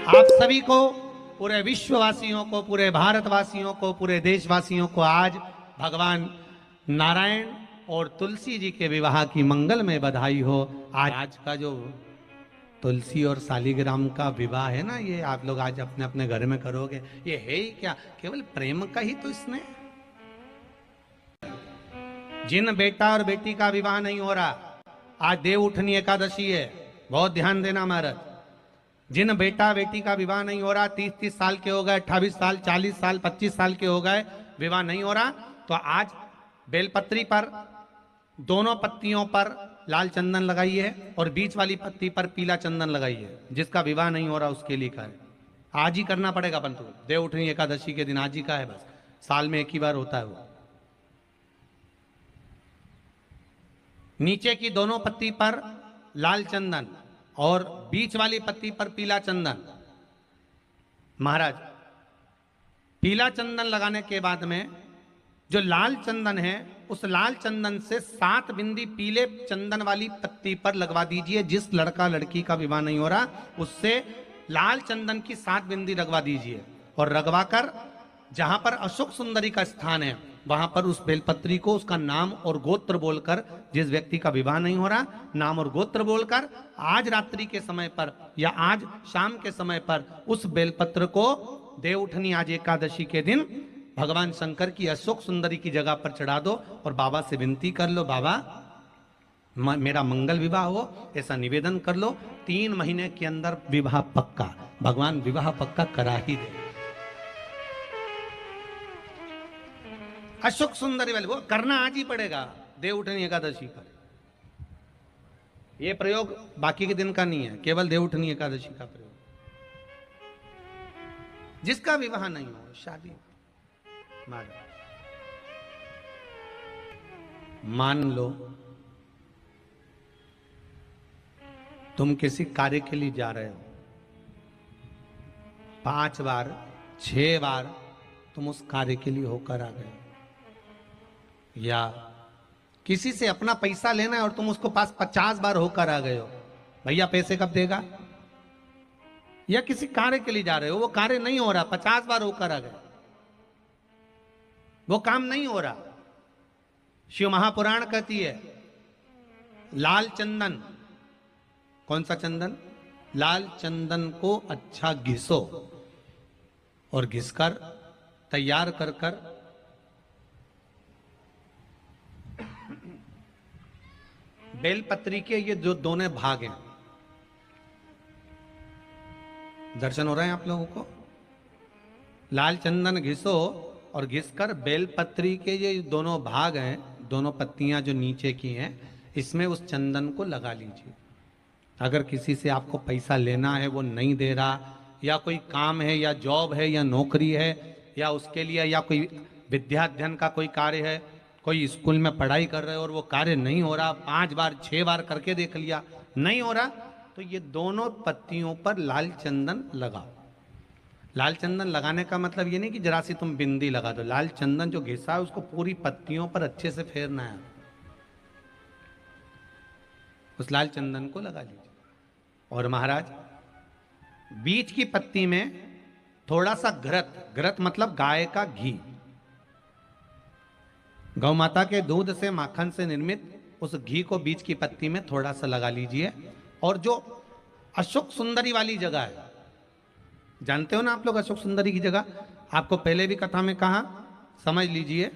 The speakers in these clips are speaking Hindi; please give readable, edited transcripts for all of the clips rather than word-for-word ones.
आप सभी को, पूरे विश्ववासियों को, पूरे भारतवासियों को, पूरे देशवासियों को आज भगवान नारायण और तुलसी जी के विवाह की मंगल में बधाई हो। आज का जो तुलसी और सालिग्राम का विवाह है ना, ये आप लोग आज अपने अपने घर में करोगे, ये है ही क्या, केवल प्रेम का ही तो इसमें। जिन बेटा और बेटी का विवाह नहीं हो रहा, आज देव उठनी एकादशी है, बहुत ध्यान देना महाराज। जिन बेटा बेटी का विवाह नहीं हो रहा, 30-30 साल के हो गए, 28 साल, 40 साल, 25 साल के हो गए, विवाह नहीं हो रहा, तो आज बेलपत्री पर दोनों पत्तियों पर लाल चंदन लगाइए और बीच वाली पत्ती पर पीला चंदन लगाइए। जिसका विवाह नहीं हो रहा उसके लिए कार्य आज ही करना पड़ेगा, परंतु देव उठनी एकादशी के दिन आज ही का है, बस साल में एक ही बार होता है वो। नीचे की दोनों पत्ती पर लाल चंदन और बीच वाली पत्ती पर पीला चंदन। महाराज, पीला चंदन लगाने के बाद में जो लाल चंदन है, उस लाल चंदन से 7 बिंदी पीले चंदन वाली पत्ती पर लगवा दीजिए। जिस लड़का लड़की का विवाह नहीं हो रहा, उससे लाल चंदन की 7 बिंदी लगवा दीजिए और लगवाकर जहां पर अशोक सुंदरी का स्थान है, वहां पर उस बेलपत्री को उसका नाम और गोत्र बोलकर, जिस व्यक्ति का विवाह नहीं हो रहा, नाम और गोत्र बोलकर आज रात्रि के समय पर या आज शाम के समय पर उस बेलपत्र को देव उठनी आज एकादशी के दिन भगवान शंकर की अशोक सुंदरी की जगह पर चढ़ा दो और बाबा से विनती कर लो, बाबा मेरा मंगल विवाह हो, ऐसा निवेदन कर लो। 3 महीने के अंदर विवाह पक्का, भगवान विवाह पक्का करा ही दे। अशोक सुंदरी वाले वो करना आज ही पड़ेगा देव उठनी एकादशी पर। यह प्रयोग बाकी के दिन का नहीं है, केवल देव उठनी एकादशी का प्रयोग। जिसका विवाह नहीं हो, शादी मान लो तुम किसी कार्य के लिए जा रहे हो, 5 बार 6 बार तुम उस कार्य के लिए होकर आ गए, या किसी से अपना पैसा लेना है और तुम उसको पास 50 बार होकर आ गए हो, भैया पैसे कब देगा। या किसी कार्य के लिए जा रहे हो, वो कार्य नहीं हो रहा, 50 बार होकर आ गए, वो काम नहीं हो रहा। शिव महापुराण कहती है लाल चंदन, कौन सा चंदन, लाल चंदन को अच्छा घिसो और घिसकर तैयार कर कर बेलपत्री के ये जो दोनों भाग हैं, दर्शन हो रहे हैं आप लोगों को, लाल चंदन घिसो और घिसकर बेलपत्री के ये दोनों भाग हैं, दोनों पत्तियां जो नीचे की हैं, इसमें उस चंदन को लगा लीजिए। अगर किसी से आपको पैसा लेना है, वो नहीं दे रहा, या कोई काम है या जॉब है या नौकरी है या उसके लिए, या कोई विद्याध्ययन का कोई कार्य है, कोई स्कूल में पढ़ाई कर रहे हो और वो कार्य नहीं हो रहा, 5 बार 6 बार करके देख लिया नहीं हो रहा, तो ये दोनों पत्तियों पर लाल चंदन लगाओ। लाल चंदन लगाने का मतलब ये नहीं कि जरा सी तुम बिंदी लगा दो, लाल चंदन जो घिसा है उसको पूरी पत्तियों पर अच्छे से फेरना है, उस लाल चंदन को लगा लीजिए। और महाराज, बीच की पत्ती में थोड़ा सा घृत, घृत मतलब गाय का घी, गौ माता के दूध से माखन से निर्मित उस घी को बीच की पत्ती में थोड़ा सा लगा लीजिए। और जो अशोक सुंदरी वाली जगह है, जानते हो ना आप लोग अशोक सुंदरी की जगह, आपको पहले भी कथा में कहा, समझ लीजिए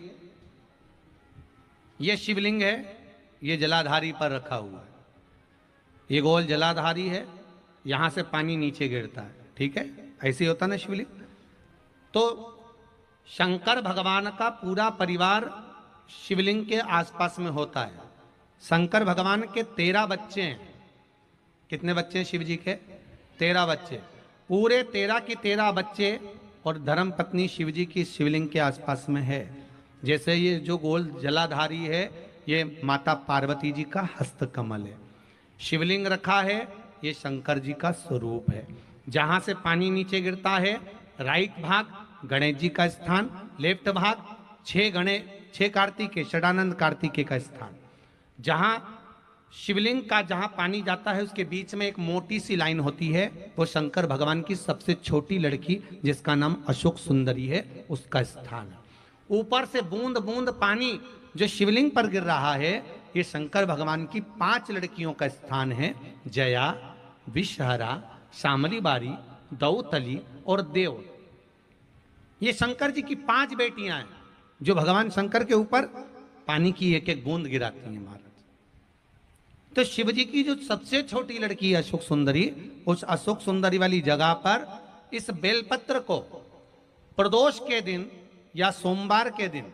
ये शिवलिंग है, ये जलाधारी पर रखा हुआ है, ये गोल जलाधारी है, यहां से पानी नीचे गिरता है, ठीक है, ऐसे होता ना शिवलिंग। तो शंकर भगवान का पूरा परिवार शिवलिंग के आसपास में होता है। शंकर भगवान के 13 बच्चे हैं। कितने बच्चे हैं शिव जी के? 13 बच्चे, पूरे 13 की 13 बच्चे और धर्म पत्नी शिव जी की शिवलिंग के आसपास में है। जैसे ये जो गोल जलाधारी है, ये माता पार्वती जी का हस्त कमल है। शिवलिंग रखा है, ये शंकर जी का स्वरूप है। जहां से पानी नीचे गिरता है, राइट भाग गणेश जी का स्थान, लेफ्ट भाग 6 कार्तिकेय, षडानंद कार्तिकेय का स्थान। जहां शिवलिंग का जहां पानी जाता है उसके बीच में एक मोटी सी लाइन होती है, वो शंकर भगवान की सबसे छोटी लड़की जिसका नाम अशोक सुंदरी है उसका स्थान है। ऊपर से बूंद बूंद पानी जो शिवलिंग पर गिर रहा है, ये शंकर भगवान की 5 लड़कियों का स्थान है। जया, विषहरा, शामली बारी, दौतली और देव। ये शंकर जी की 5 बेटियां हैं जो भगवान शंकर के ऊपर पानी की एक एक बूंद गिराती हैं महाराज। तो शिव जी की जो सबसे छोटी लड़की है अशोक सुंदरी, उस अशोक सुंदरी वाली जगह पर इस बेलपत्र को प्रदोष के दिन या सोमवार के दिन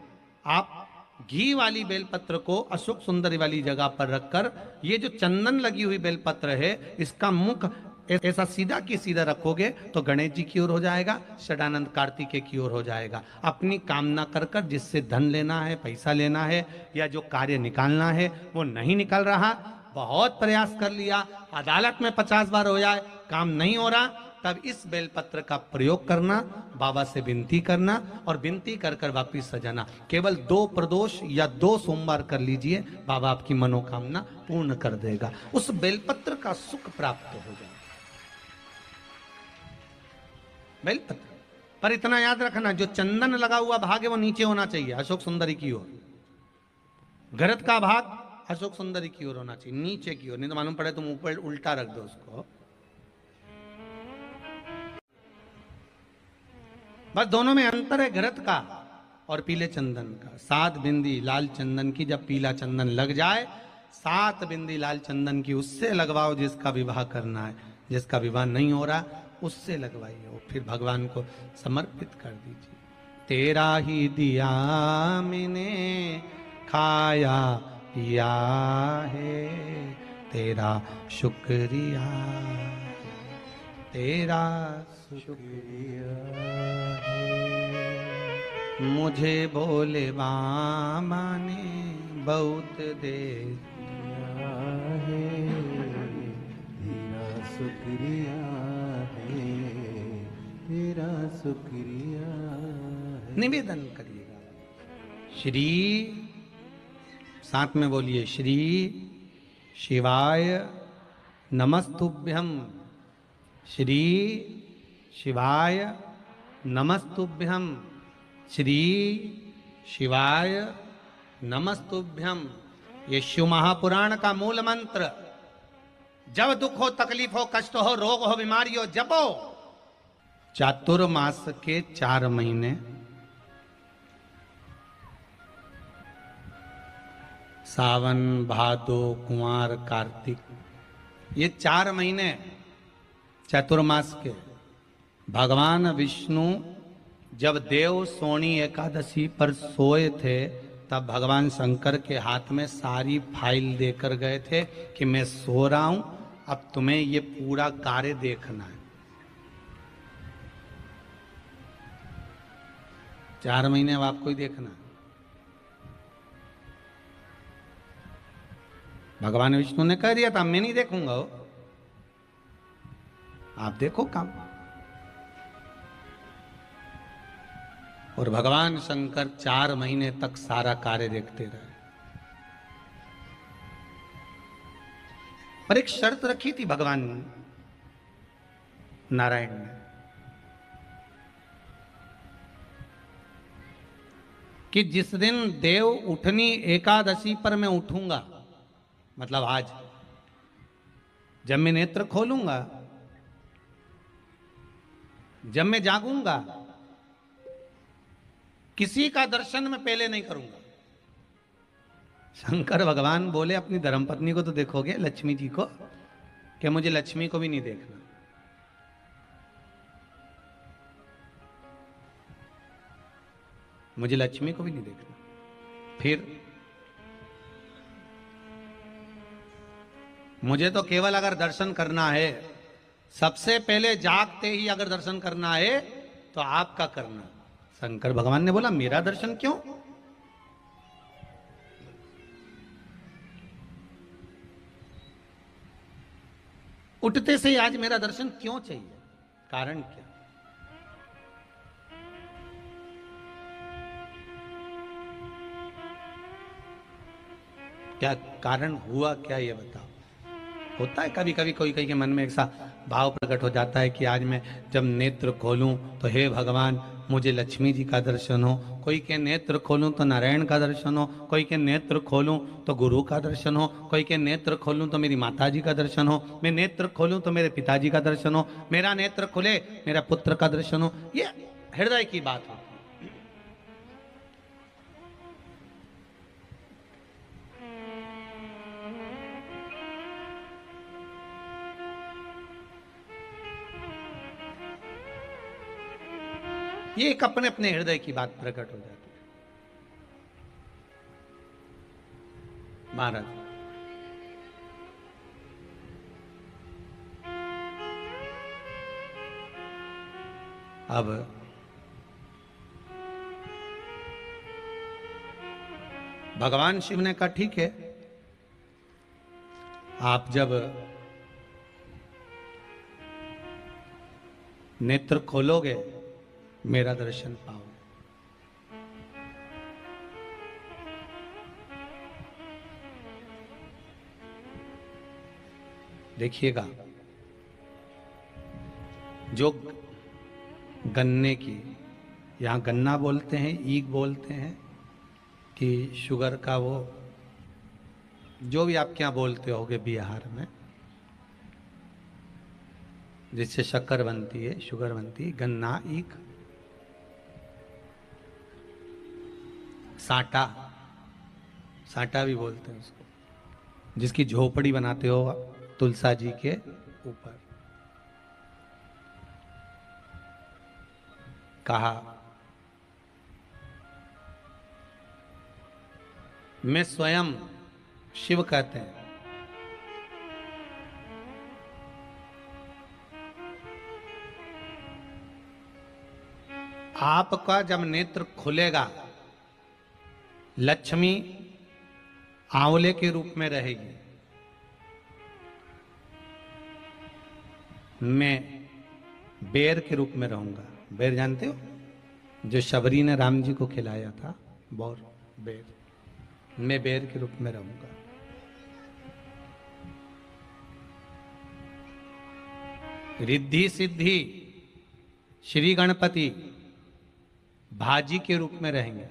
आप घी वाली बेलपत्र को अशोक सुंदरी वाली जगह पर रखकर, ये जो चंदन लगी हुई बेलपत्र है इसका मुख ऐसा सीधा की सीधा रखोगे तो गणेश जी की ओर हो जाएगा, षडानंद कार्तिकेय की ओर हो जाएगा। अपनी कामना कर कर जिससे धन लेना है, पैसा लेना है या जो कार्य निकालना है वो नहीं निकल रहा, बहुत प्रयास कर लिया, अदालत में 50 बार हो जाए, काम नहीं हो रहा, तब इस बेलपत्र का प्रयोग करना, बाबा से विनती करना और विनती कर कर वापिस सजाना। केवल 2 प्रदोष या 2 सोमवार कर लीजिए, बाबा आपकी मनोकामना पूर्ण कर देगा। उस बेलपत्र का सुख प्राप्त हो जाए। बेलपत्र पर इतना याद रखना, जो चंदन लगा हुआ भाग है वो नीचे होना चाहिए अशोक सुंदरी की ओर। घृत का भाग अशोक सुंदरी की ओर होना चाहिए, नीचे की ओर, नहीं तो मालूम पड़े तुम ऊपर उल्टा रख दो उसको। बस दोनों में अंतर है घृत का और पीले चंदन का। 7 बिंदी लाल चंदन की जब पीला चंदन लग जाए, 7 बिंदी लाल चंदन की उससे लगवाओ जिसका विवाह करना है, जिसका विवाह नहीं हो रहा उससे लगवाइए, और फिर भगवान को समर्पित कर दीजिए। तेरा ही दिया मैंने खाया पिया है, तेरा शुक्रिया है, तेरा शुक्रिया है, मुझे भोले बाबा ने बहुत दे दिया है, तेरा शुक्रिया है, तेरा शुक्रिया है। निवेदन करिएगा। श्री, साथ में बोलिए, श्री शिवाय नमस्तुभ्यम, श्री शिवाय नमस्तुभ्यम, श्री शिवाय नमस्तुभ्यम। ये शिव महापुराण का मूल मंत्र। जब दुख हो, तकलीफ हो, कष्ट हो, रोग हो, बीमारी हो, जपो। चातुर्मास के 4 महीने, सावन, भादो, कुंवार, कार्तिक, ये 4 महीने चतुर्मास के भगवान विष्णु जब देव सोनी एकादशी पर सोए थे, तब भगवान शंकर के हाथ में सारी फाइल देकर गए थे कि मैं सो रहा हूं, अब तुम्हें ये पूरा कार्य देखना है। 4 महीने अब आपको ही देखना है। भगवान विष्णु ने कह दिया था मैं नहीं देखूंगा, आप देखो काम। और भगवान शंकर 4 महीने तक सारा कार्य देखते रहे। पर एक शर्त रखी थी भगवान नारायण ने कि जिस दिन देव उठनी एकादशी पर मैं उठूंगा, मतलब आज जब मैं नेत्र खोलूंगा, जब मैं जागूंगा, किसी का दर्शन मैं पहले नहीं करूंगा। शंकर भगवान बोले अपनी धर्मपत्नी को तो देखोगे, लक्ष्मी जी को, कि मुझे लक्ष्मी को भी नहीं देखना। मुझे लक्ष्मी को भी नहीं देखना। फिर मुझे तो केवल अगर दर्शन करना है, सबसे पहले जागते ही अगर दर्शन करना है तो आपका करना। शंकर भगवान ने बोला मेरा दर्शन क्यों? उठते से ही आज मेरा दर्शन क्यों चाहिए? कारण क्या? क्या कारण हुआ, क्या ये बताओ। होता है कभी कभी कोई के मन में ऐसा भाव प्रकट हो जाता है कि आज मैं जब नेत्र खोलूं तो हे भगवान मुझे लक्ष्मी जी का दर्शन हो, कोई के नेत्र खोलूं तो नारायण का दर्शन हो, कोई के नेत्र खोलूं तो गुरु का दर्शन हो, कोई के नेत्र खोलूं तो मेरी माता जी का दर्शन हो, मैं नेत्र खोलूं तो मेरे पिताजी का दर्शन हो, मेरा नेत्र खुले मेरा पुत्र का दर्शन हो। ये हृदय की बात होती है। ये एक अपने अपने हृदय की बात प्रकट हो जाती है। महाराज अब भगवान शिव ने कहा ठीक है, आप जब नेत्र खोलोगे मेरा दर्शन पाओ। देखिएगा, जो गन्ने की, यहां गन्ना बोलते हैं, ईख बोलते हैं कि शुगर का वो जो भी आप क्या बोलते होगे बिहार में, जिससे शक्कर बनती है, शुगर बनती है, गन्ना, ईख, साटा, साटा भी बोलते हैं उसको, जिसकी झोपड़ी बनाते हो तुलसा जी के ऊपर। कहा मैं स्वयं, शिव कहते हैं, आपका जब नेत्र खुलेगा लक्ष्मी आंवले के रूप में रहेगी, मैं बेर के रूप में रहूंगा। बेर जानते हो, जो शबरी ने राम जी को खिलाया था, बोर बेर, मैं बेर के रूप में रहूंगा। रिद्धि सिद्धि श्री गणपति भाजी के रूप में रहेंगे।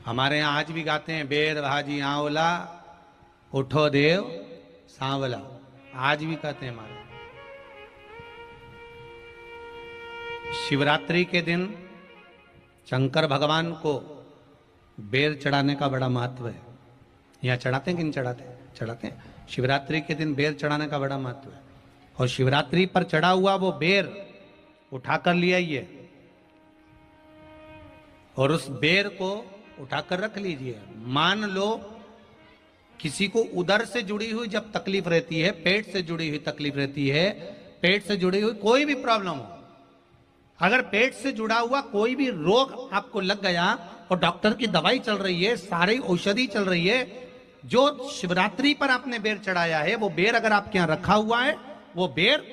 हमारे यहां आज भी गाते हैं, बेर भाजी आंवला उठो देव सांवला, आज भी कहते हैं हमारे। शिवरात्रि के दिन शंकर भगवान को बेर चढ़ाने का बड़ा महत्व है। यहाँ चढ़ाते हैं कि नहीं चढ़ाते? चढ़ाते हैं। शिवरात्रि के दिन बेर चढ़ाने का बड़ा महत्व है। और शिवरात्रि पर चढ़ा हुआ वो बेर उठाकर ले आइए और उस बेर को उठाकर रख लीजिए। मान लो किसी को उदर से जुड़ी हुई जब तकलीफ रहती है, पेट से जुड़ी हुई तकलीफ रहती है, पेट से जुड़ी हुई कोई भी प्रॉब्लम हो, अगर पेट से जुड़ा हुआ कोई भी रोग आपको लग गया और डॉक्टर की दवाई चल रही है, सारी औषधि चल रही है, जो शिवरात्रि पर आपने बेर चढ़ाया है वो बेर अगर आपके यहां रखा हुआ है, वो बेर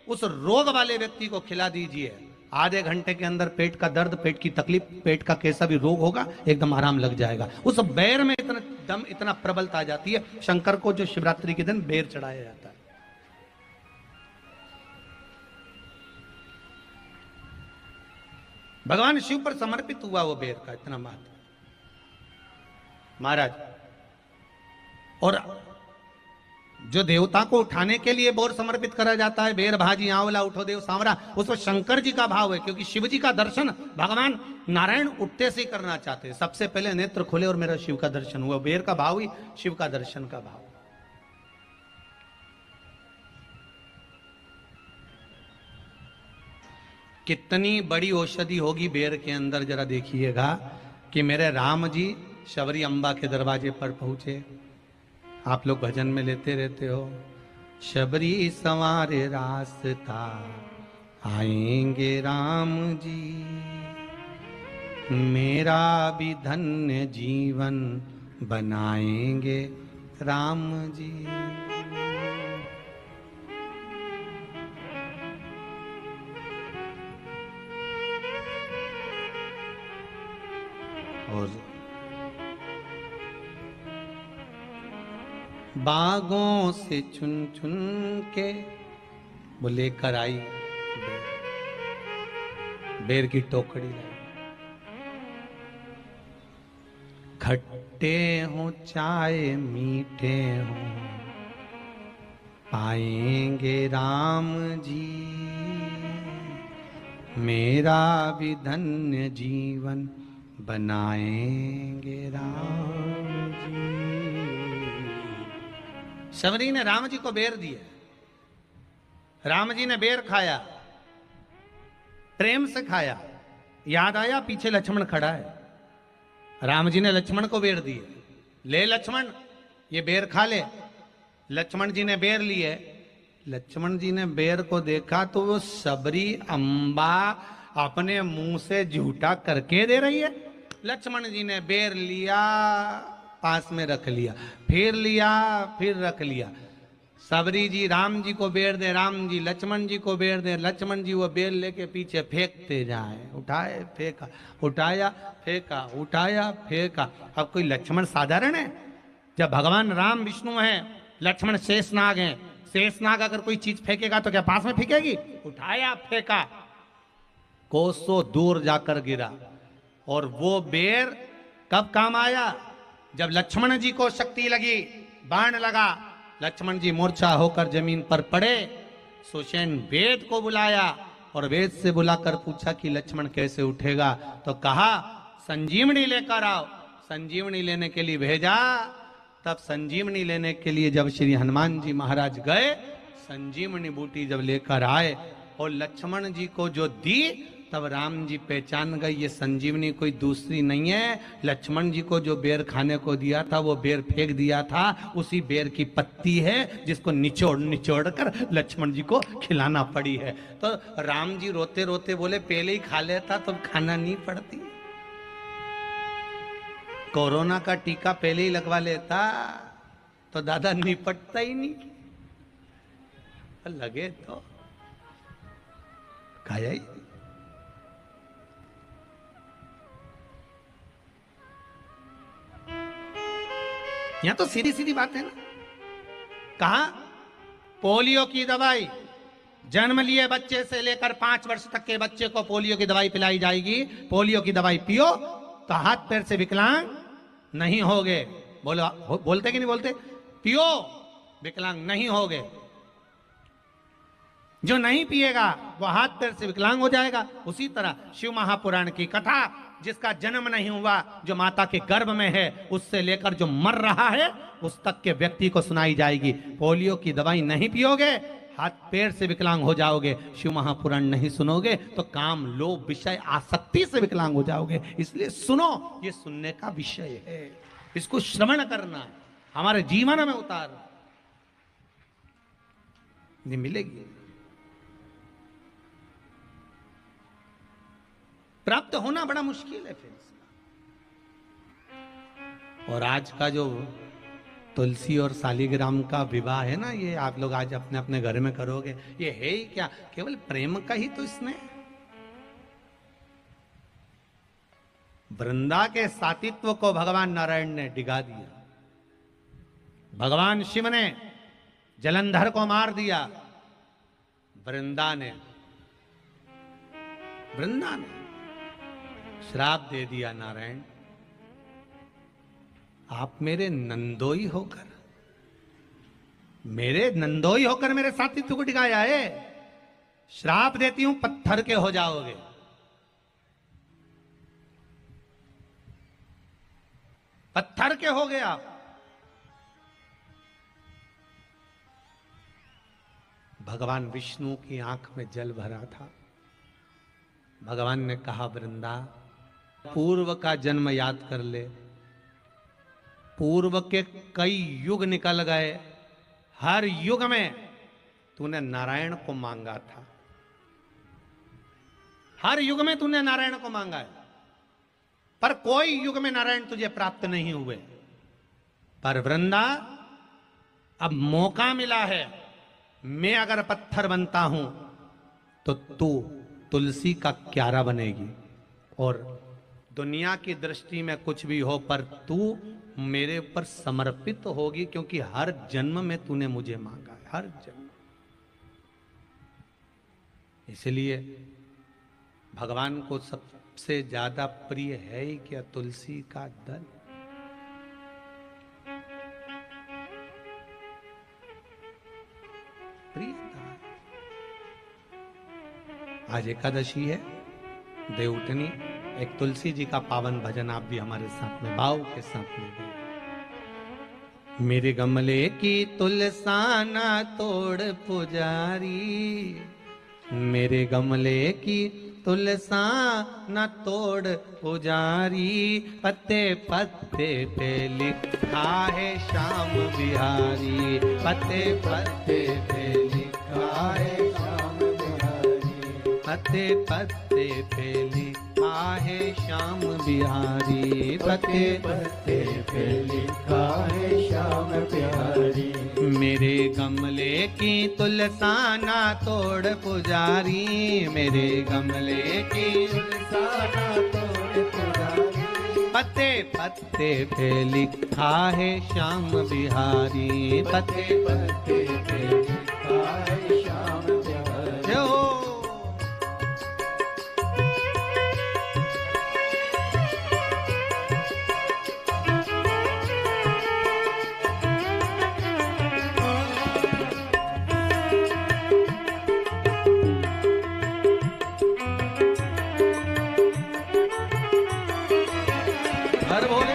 उस रोग वाले व्यक्ति को खिला दीजिए। आधे घंटे के अंदर पेट का दर्द, पेट की तकलीफ, पेट का कैसा भी रोग होगा एकदम आराम लग जाएगा। उस बेर में इतना दम, इतना प्रबलता आ जाती है। शंकर को जो शिवरात्रि के दिन बेर चढ़ाया जाता है। भगवान शिव पर समर्पित हुआ वो बेर का इतना महत्व महाराज। और जो देवता को उठाने के लिए बोर समर्पित करा जाता है, बेर भाजी आंवला उठो देव सांवरा, उसमें शंकर जी का भाव है, क्योंकि शिव जी का दर्शन भगवान नारायण उठते से ही करना चाहते हैं। सबसे पहले नेत्र खोले और मेरा शिव का दर्शन हुआ। बेर का भाव ही शिव का दर्शन का भाव। कितनी बड़ी औषधि होगी बेर के अंदर, जरा देखिएगा कि मेरे राम जी शबरी अम्बा के दरवाजे पर पहुंचे। आप लोग भजन में लेते रहते हो, शबरी संवारे रास्ता आएंगे राम जी, मेरा भी धन्य जीवन बनाएंगे राम जी। बागों से चुन चुन के वो लेकर आई बेर की टोकरी लाई। खट्टे हो चाहे मीठे हो पाएंगे राम जी, मेरा भी धन्य जीवन बनाएंगे राम जी। शबरी ने राम जी को बेर दिया, राम जी ने बेर खाया, प्रेम से खाया। याद आया पीछे लक्ष्मण खड़ा है, राम जी ने लक्ष्मण को बेर दिए, ले लक्ष्मण ये बेर खा ले। लक्ष्मण जी ने बेर लिए, लक्ष्मण जी ने बेर को देखा तो वो शबरी अम्बा अपने मुंह से झूठा करके दे रही है। लक्ष्मण जी ने बेर लिया, पास में रख लिया, फिर लिया, फिर रख लिया। शबरी जी राम जी को बेर दे, राम जी लक्ष्मण जी को बेर दे, लक्ष्मण जी वो बेर लेके पीछे फेंकते जाए। उठाए फेंका, उठाया फेंका, उठाया फेंका। अब कोई लक्ष्मण साधारण है? जब भगवान राम विष्णु हैं, लक्ष्मण शेषनाग हैं, शेषनाग अगर कोई चीज फेंकेगा तो क्या पास में फेंकेगी? उठाया फेंका, कोसों दूर जाकर गिरा। और वो बेर कब काम आया? जब लक्ष्मण जी को शक्ति लगी, बाण लगा, लक्ष्मण जी मूर्छा होकर जमीन पर पड़े। सुषेण वेद को बुलाया और वेद से बुलाकर पूछा कि लक्ष्मण कैसे उठेगा? तो कहा संजीवनी लेकर आओ। संजीवनी लेने के लिए भेजा। तब संजीवनी लेने के लिए जब श्री हनुमान जी महाराज गए, संजीवनी बूटी जब लेकर आए और लक्ष्मण जी को जो दी, तब राम जी पहचान गए ये संजीवनी कोई दूसरी नहीं है। लक्ष्मण जी को जो बेर खाने को दिया था वो बेर फेंक दिया था, उसी बेर की पत्ती है जिसको निचोड़ निचोड़ कर लक्ष्मण जी को खिलाना पड़ी है। तो राम जी रोते रोते बोले पहले ही खा लेता तो खाना नहीं पड़ती। कोरोना का टीका पहले ही लगवा लेता तो दादा निपटता ही नहीं, लगे तो खाया ही। यहां तो सीधी सीधी बात है ना। कहा पोलियो की दवाई जन्म लिए बच्चे से लेकर 5 वर्ष तक के बच्चे को पोलियो की दवाई पिलाई जाएगी। पोलियो की दवाई पियो तो हाथ पैर से विकलांग नहीं होगे। बोलो, बोलते कि नहीं बोलते? पियो विकलांग नहीं होगे। जो नहीं पिएगा वो हाथ पैर से विकलांग हो जाएगा। उसी तरह शिव महापुराण की कथा, जिसका जन्म नहीं हुआ, जो माता के गर्भ में है, उससे लेकर जो मर रहा है उस तक के व्यक्ति को सुनाई जाएगी। पोलियो की दवाई नहीं पियोगे, हाथ पैर से विकलांग हो जाओगे। शिव महापुराण नहीं सुनोगे तो काम, लोभ, विषय, आसक्ति से विकलांग हो जाओगे। इसलिए सुनो, ये सुनने का विषय है, इसको श्रवण करना, हमारे जीवन में उतारना। ये मिलेगी, प्राप्त होना बड़ा मुश्किल है फिर। और आज का जो तुलसी और सालिग्राम का विवाह है ना, ये आप लोग आज अपने अपने घर में करोगे, ये है ही क्या? केवल प्रेम का ही तो इसने। वृंदा के सातित्व को भगवान नारायण ने डिगा दिया। भगवान शिव ने जलंधर को मार दिया, वृंदा ने श्राप दे दिया। नारायण, आप मेरे नंदोई होकर मेरे सातित्व को डिगाया है। श्राप देती हूं, पत्थर के हो जाओगे। पत्थर के हो गए आप। भगवान विष्णु की आंख में जल भरा था। भगवान ने कहा, वृंदा, पूर्व का जन्म याद कर ले। पूर्व के कई युग निकल गए, हर युग में तूने नारायण को मांगा था। हर युग में तूने नारायण को मांगा है, पर कोई युग में नारायण तुझे प्राप्त नहीं हुए। पर वृंदा, अब मौका मिला है। मैं अगर पत्थर बनता हूं तो तू तुलसी का क्यारा बनेगी। और दुनिया की दृष्टि में कुछ भी हो, पर तू मेरे ऊपर समर्पित होगी, क्योंकि हर जन्म में तूने मुझे मांगा है, हर जन्म। इसलिए भगवान को सबसे ज्यादा प्रिय है ही क्या? तुलसी का दल। प्रियता। आज एकादशी है, देवउठनी, एक तुलसी जी का पावन भजन आप भी हमारे साथ में भाव के साथ में गाइए। मेरे गमले की तुलसाना तोड़ पुजारी, मेरे गमले की तुलसा न तोड़ पुजारी, पत्ते पत्ते पे लिखा है श्याम बिहारी, पत्ते पत्ते पे लिखा है श्याम बिहारी, पत्ते पत्ते पे लिखा है श्याम बिहारी, पत्ते पत्ते पे लिखा है श्याम बिहारी। मेरे गमले की तुलसा ना तोड़ पुजारी, मेरे गमले की तुलसा ना तोड़ पुजारी, पत्ते पत्ते पे लिखा है श्याम बिहारी, पत्ते पत्ते पे लिखा है श्याम बिहारी। जो हर बोले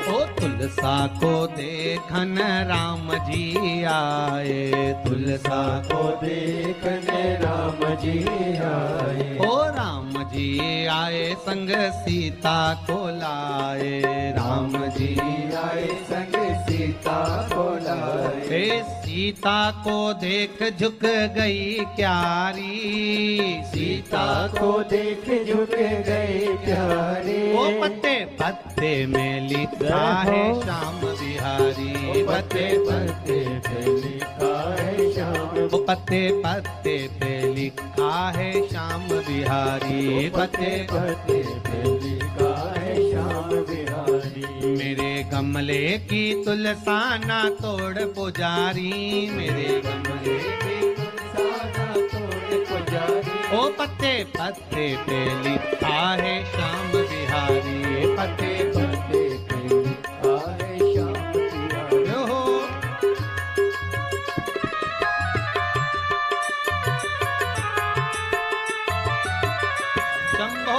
ओ तुलसा को देखन राम जी आए, तुलसा को देखन राम जी आए, ओ राम जी आए संग सीता को लाए, राम जी आए संग सीता को लाए, सीता को देख झुक गई क्यारी, सीता को देख झुक गई क्यारी, ओ पत्ते पत्ते में लिखा है श्याम बिहारी, पत्ते पत्ते पे लिखा है श्याम, ओ पत्ते पत्ते पे लिखा है श्याम बिहारी, पत्ते पत्ते पे लिखा है श्याम बिहारी। मेरे गमले की तुलसा ना तोड़ पुजारी, मेरे गमले की तुलसा ना तोड़ पुजारी, ओ पत्ते पत्ते पे लिखा है श्याम बिहारी, पत्ते पत्ते पे लिखा है श्याम बिहारी। हो शंभो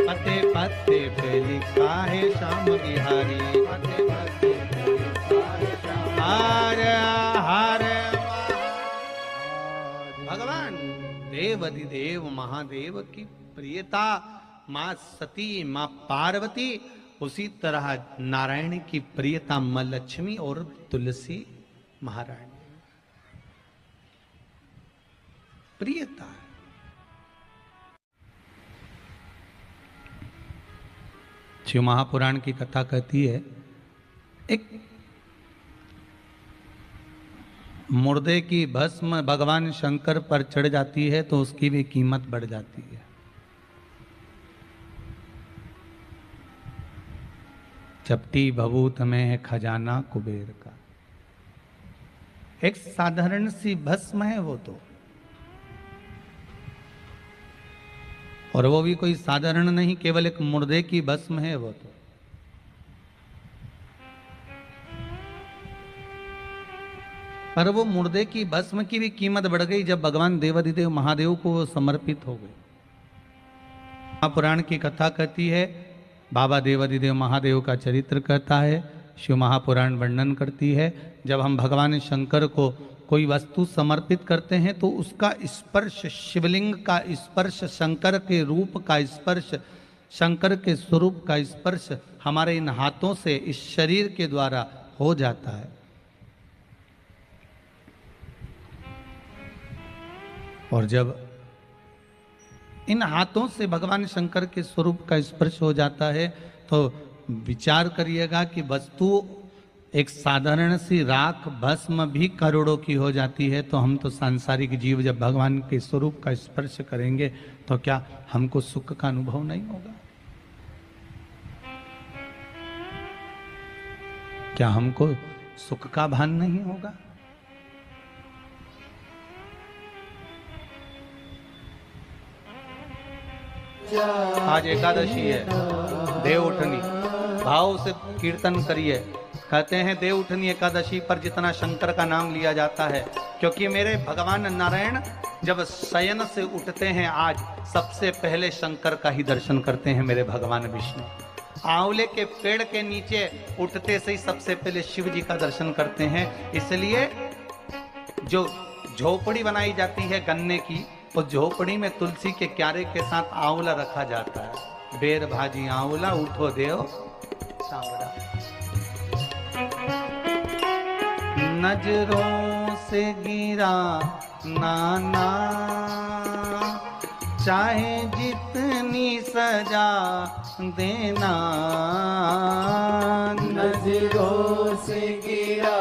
पत्ते पत्ते पे लिखा है श्याम बिहारी, पत्ते पत्ते पे लिखा है श्याम। हर हर भगवान देवाधिदेव महादेव की प्रियता माँ सती, माँ पार्वती, उसी तरह नारायण की प्रियता माँ लक्ष्मी और तुलसी महारानी प्रियता है। शिव महापुराण की कथा कहती है, एक मुर्दे की भस्म भगवान शंकर पर चढ़ जाती है तो उसकी भी कीमत बढ़ जाती है। चपटी भभूत में है खजाना कुबेर का। एक साधारण सी भस्म है वो तो, और वो भी कोई साधारण नहीं, केवल एक मुर्दे की भस्म है वो तो। पर वो मुर्दे की भस्म की भी कीमत बढ़ गई जब भगवान देवाधिदेव महादेव को वो समर्पित हो गए। महापुराण की कथा कहती है, बाबा देवाधिदेव महादेव का चरित्र कहता है, शिव महापुराण वर्णन करती है, जब हम भगवान शंकर को कोई वस्तु समर्पित करते हैं तो उसका स्पर्श, शिवलिंग का स्पर्श, शंकर के रूप का स्पर्श, शंकर के स्वरूप का स्पर्श हमारे इन हाथों से, इस शरीर के द्वारा हो जाता है। और जब इन हाथों से भगवान शंकर के स्वरूप का स्पर्श हो जाता है तो विचार करिएगा कि वस्तु एक साधारण सी राख भस्म भी करोड़ों की हो जाती है, तो हम तो सांसारिक जीव जब भगवान के स्वरूप का स्पर्श करेंगे तो क्या हमको सुख का अनुभव नहीं होगा? क्या हमको सुख का भान नहीं होगा? आज एकादशी है, देव उठनी, भाव से कीर्तन करिए। कहते हैं देव उठनी एकादशी पर जितना शंकर का नाम लिया जाता है, क्योंकि मेरे भगवान नारायण जब शयन से उठते हैं आज सबसे पहले शंकर का ही दर्शन करते हैं मेरे भगवान विष्णु। आंवले के पेड़ के नीचे उठते से ही सबसे पहले शिव जी का दर्शन करते हैं। इसलिए जो झोपड़ी बनाई जाती है गन्ने की, उस झोपड़ी में तुलसी के क्यारे के साथ आंवला रखा जाता है। बेर भाजी आंवला उठो देव सांवरा। नजरों से गिरा नाना, चाहे जितनी सजा देना। नजरों से गिरा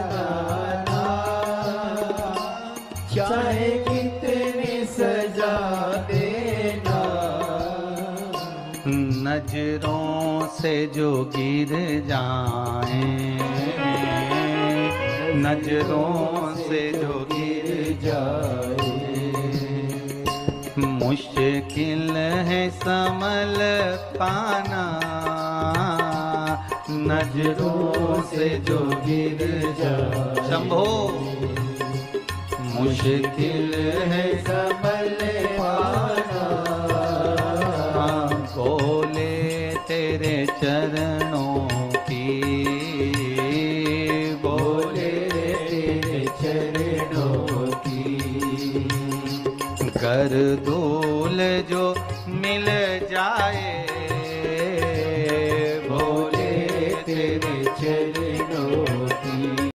नाना, चाहे कितनी सजा देना। नजरों से जो गिर जाए, नजरों से जो गिर जाए, मुश्किल है संभल पाना। नजरों से जो गिर जाए, शंभो मुश्किल है संभल पाना। बोले तेरे चरणों की, बोले तेरे चरणों की। कर दूल जो मिल जाए, बोले तेरे चरणों